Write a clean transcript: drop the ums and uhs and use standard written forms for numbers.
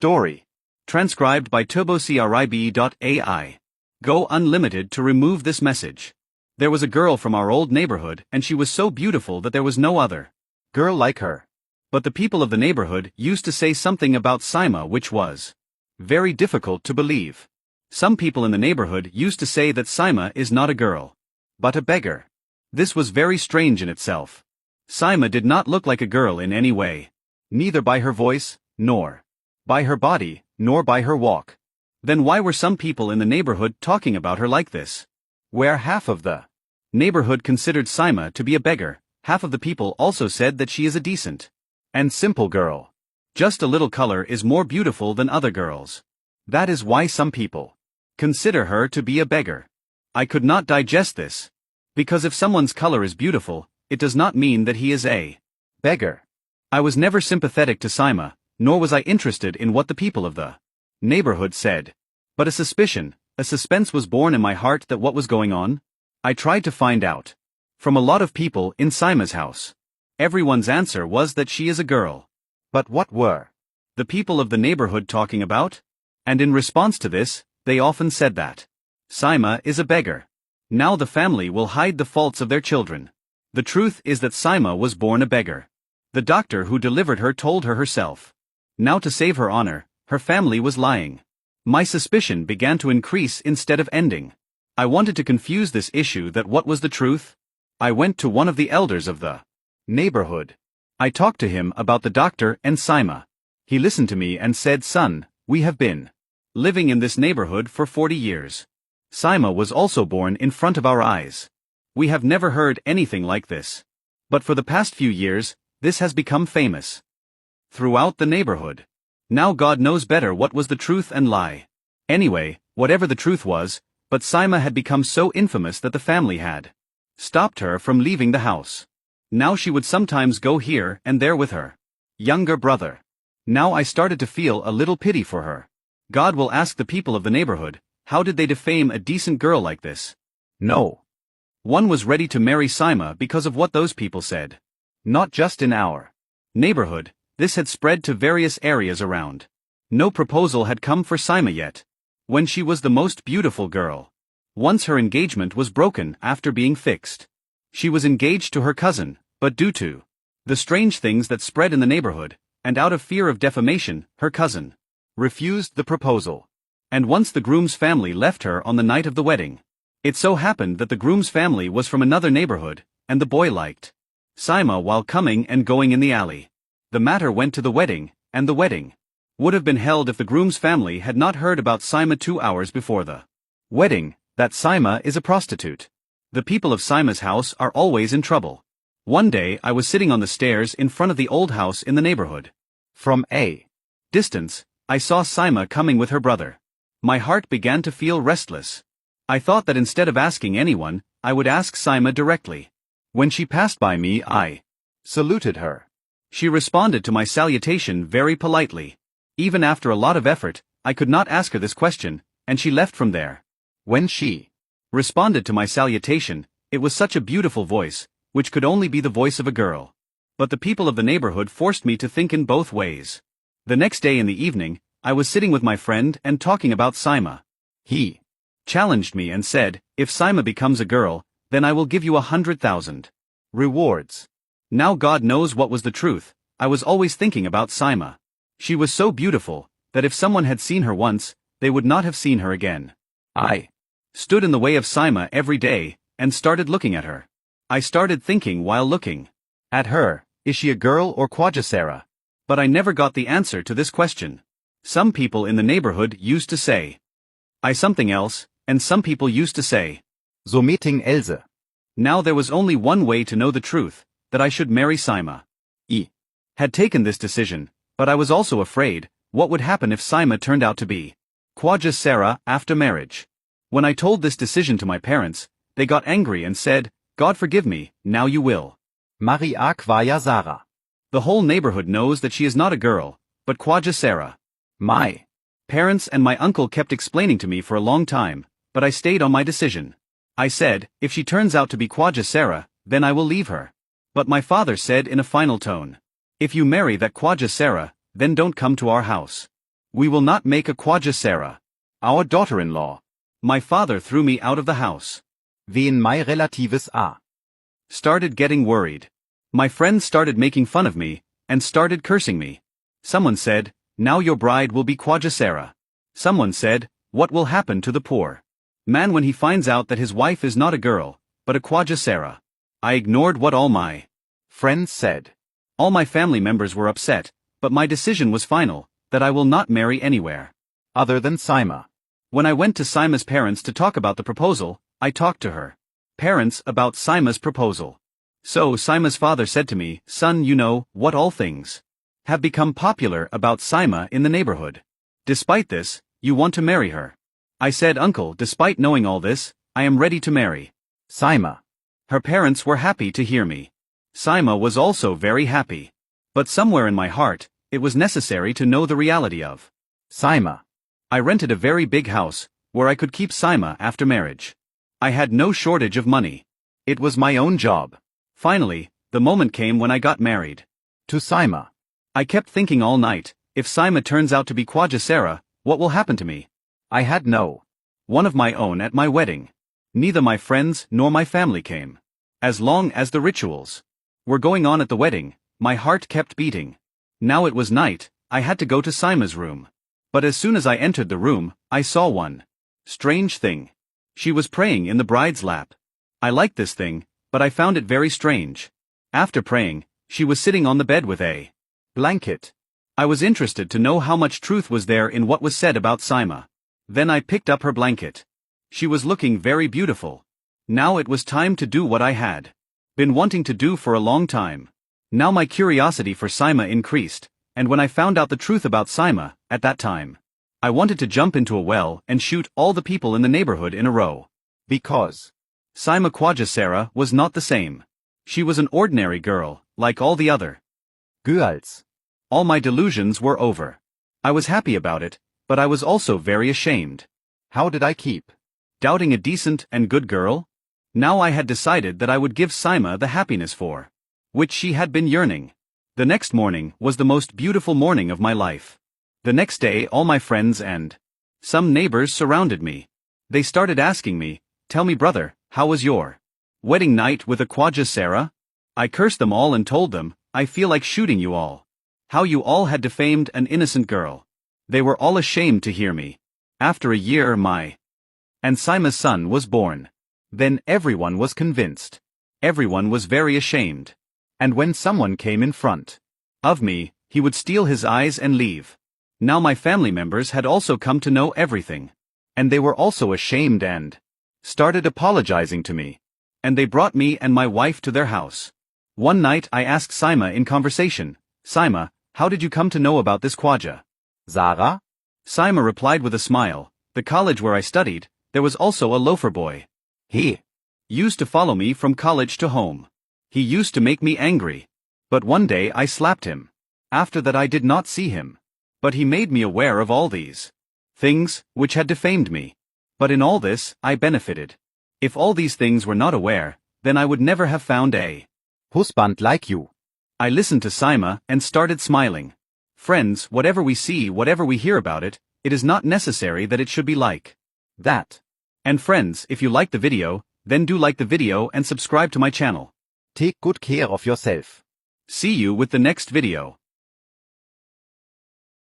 Story. Transcribed by TurboCRIB.ai. Go unlimited to remove this message. There was a girl from our old neighborhood and she was so beautiful that there was no other girl like her. But the people of the neighborhood used to say something about Saima which was very difficult to believe. Some people in the neighborhood used to say that Saima is not a girl, but a beggar. This was very strange in itself. Saima did not look like a girl in any way. Neither by her voice, nor by her body, nor by her walk. Then why were some people in the neighborhood talking about her like this? Where half of the neighborhood considered Saima to be a beggar, half of the people also said that she is a decent and simple girl. Just a little color is more beautiful than other girls. That is why some people consider her to be a beggar. I could not digest this. Because if someone's color is beautiful, it does not mean that he is a beggar. I was never sympathetic to Saima, nor was I interested in what the people of the neighborhood said. But a suspense was born in my heart that what was going on? I tried to find out from a lot of people in Saima's house. Everyone's answer was that she is a girl. But what were the people of the neighborhood talking about? And in response to this, they often said that Saima is a beggar. Now the family will hide the faults of their children. The truth is that Saima was born a beggar. The doctor who delivered her told her herself. Now to save her honor, her family was lying. My suspicion began to increase instead of ending. I wanted to confuse this issue that what was the truth? I went to one of the elders of the neighborhood. I talked to him about the doctor and Saima. He listened to me and said, "Son, we have been living in this neighborhood for 40 years. Saima was also born in front of our eyes. We have never heard anything like this. But for the past few years, this has become famous throughout the neighborhood. Now God knows better what was the truth and lie. Anyway, whatever the truth was, but Saima had become so infamous that the family had stopped her from leaving the house. Now she would sometimes go here and there with her younger brother. Now I started to feel a little pity for her. God will ask the people of the neighborhood, how did they defame a decent girl like this? No one was ready to marry Saima because of what those people said. Not just in our neighborhood, this had spread to various areas around. No proposal had come for Saima yet. When she was the most beautiful girl. Once her engagement was broken after being fixed. She was engaged to her cousin, but due to the strange things that spread in the neighborhood, and out of fear of defamation, her cousin refused the proposal. And once the groom's family left her on the night of the wedding. It so happened that the groom's family was from another neighborhood, and the boy liked Saima while coming and going in the alley. The matter went to the wedding, and the wedding would have been held if the groom's family had not heard about Saima 2 hours before the wedding, that Saima is a prostitute. The people of Saima's house are always in trouble. One day I was sitting on the stairs in front of the old house in the neighborhood. From a distance, I saw Saima coming with her brother. My heart began to feel restless. I thought that instead of asking anyone, I would ask Saima directly. When she passed by me, I saluted her. She responded to my salutation very politely. Even after a lot of effort, I could not ask her this question, and she left from there. When she responded to my salutation, it was such a beautiful voice, which could only be the voice of a girl. But the people of the neighborhood forced me to think in both ways. The next day in the evening, I was sitting with my friend and talking about Saima. He challenged me and said, if Saima becomes a girl, then I will give you 100,000 rewards. Now God knows what was the truth. I was always thinking about Saima. She was so beautiful, that if someone had seen her once, they would not have seen her again. I stood in the way of Saima every day, and started looking at her. I started thinking while looking at her, is she a girl or Quajasera? But I never got the answer to this question. Some people in the neighborhood used to say I something else, and some people used to say so meeting Else. Now there was only one way to know the truth, that I should marry Saima. I had taken this decision, but I was also afraid, what would happen if Saima turned out to be Quajasera after marriage? When I told this decision to my parents, they got angry and said, God forgive me, now you will marry a Quajasera. The whole neighborhood knows that she is not a girl, but Quajasera. My parents and my uncle kept explaining to me for a long time, but I stayed on my decision. I said, if she turns out to be Quajasera, then I will leave her. But my father said in a final tone, if you marry that Quajasera, then don't come to our house. We will not make a Khwaja Sarah, our daughter-in-law. My father threw me out of the house. Wen mai relatives a. Started getting worried. My friends started making fun of me, and started cursing me. Someone said, now your bride will be Khwaja Sarah. Someone said, what will happen to the poor man when he finds out that his wife is not a girl, but a Khwaja Sarah? I ignored what all my Friends said. All my family members were upset, but my decision was final, that I will not marry anywhere Other than Saima. When I went to Saima's parents to talk about the proposal, I talked to her parents about Saima's proposal. So Saima's father said to me, son, you know what all things have become popular about Saima in the neighborhood. Despite this, you want to marry her. I said, uncle, despite knowing all this, I am ready to marry Saima. Her parents were happy to hear me. Saima was also very happy. But somewhere in my heart, it was necessary to know the reality of Saima. I rented a very big house, where I could keep Saima after marriage. I had no shortage of money. It was my own job. Finally, the moment came when I got married To Saima. I kept thinking all night, if Saima turns out to be Khwaja Sarah, what will happen to me? I had no one of my own at my wedding. Neither my friends nor my family came. As long as the rituals were going on at the wedding, my heart kept beating. Now it was night, I had to go to Saima's room. But as soon as I entered the room, I saw one strange thing. She was praying in the bride's lap. I liked this thing, but I found it very strange. After praying, she was sitting on the bed with a blanket. I was interested to know how much truth was there in what was said about Saima. Then I picked up her blanket. She was looking very beautiful. Now it was time to do what I had been wanting to do for a long time. Now my curiosity for Saima increased, and when I found out the truth about Saima, at that time, I wanted to jump into a well and shoot all the people in the neighborhood in a row. Because Saima Khwaja Sarah was not the same. She was an ordinary girl, like all the other girls. All my delusions were over. I was happy about it, but I was also very ashamed. How did I keep doubting a decent and good girl? Now I had decided that I would give Saima the happiness for which she had been yearning. The next morning was the most beautiful morning of my life. The next day all my friends and some neighbors surrounded me. They started asking me, tell me brother, how was your wedding night with a Khwaja Sarah? I cursed them all and told them, I feel like shooting you all. How you all had defamed an innocent girl. They were all ashamed to hear me. After a year my and Saima's son was born. Then everyone was convinced. Everyone was very ashamed. And when someone came in front of me, he would steal his eyes and leave. Now my family members had also come to know everything. And they were also ashamed and started apologizing to me. And they brought me and my wife to their house. One night I asked Saima in conversation, Saima, how did you come to know about this Khwaja Sarah? Saima replied with a smile, the college where I studied, there was also a loafer boy. He used to follow me from college to home. He used to make me angry. But one day I slapped him. After that I did not see him. But he made me aware of all these things, which had defamed me. But in all this, I benefited. If all these things were not aware, then I would never have found a husband like you. I listened to Saima and started smiling. Friends, whatever we see, whatever we hear about it, it is not necessary that it should be like that. And friends, if you like the video, then do like the video and subscribe to my channel. Take good care of yourself. See you with the next video.